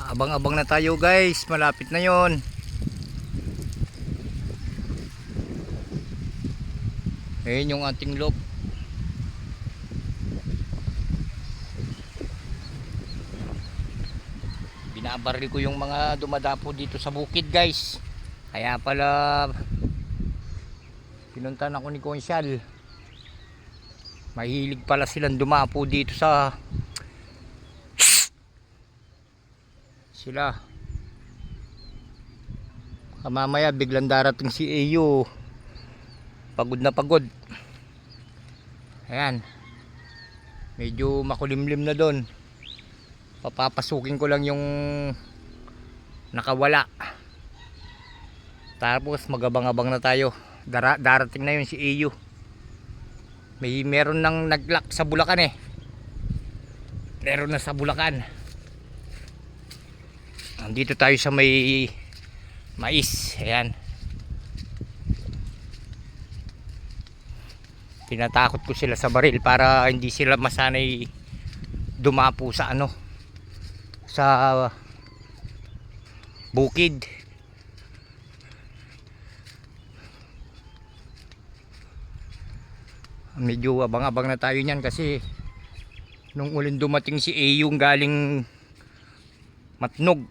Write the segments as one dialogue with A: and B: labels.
A: Abang-abang na tayo guys, malapit na yon. Ayun yung ating loop. Binabaril ko yung mga dumadapo dito sa bukid guys. Kaya pala pinuntahan ako ni Konsyal. Mahilig pala silang dumapo dito sa sila. Mamaya biglang darating si Eyo. Pagod na pagod. Ayan. Medyo makulimlim na doon. Papapasukin ko lang yung nakawala. Tapos magabang-abang na tayo. Darating na yun si Eyo. Meron nang naglock sa Bulacan eh. Meron na sa Bulacan. Andito tayo sa may mais. Ayan. Tinatakot ko sila sa baril para hindi sila masanay dumapo sa ano, sa bukid. Medyo abang-abang na tayo niyan kasi nung uling dumating si Eyo galing Matnog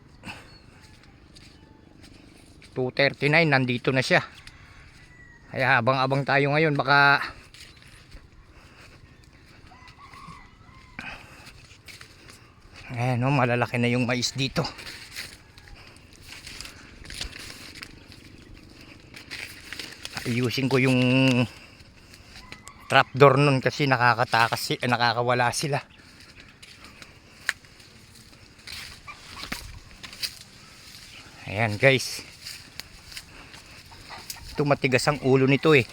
A: 2:39 nandito na siya. Kaya abang-abang tayo ngayon, baka ayan o, malalaki na yung mais dito. Ayusin ko yung trapdoor nun kasi nakakatakas, nakakawala sila. Ayan guys, ito matigas ang ulo nito eh.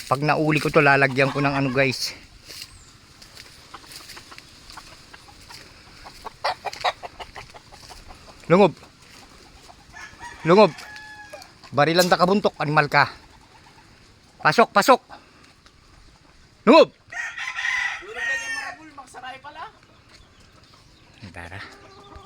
A: Pag nauli ko to, lalagyan ko ng ano guys, lungob. Lungob. Barilan ta kabuntok, animal ka. Pasok, pasok. Lungob. Tara.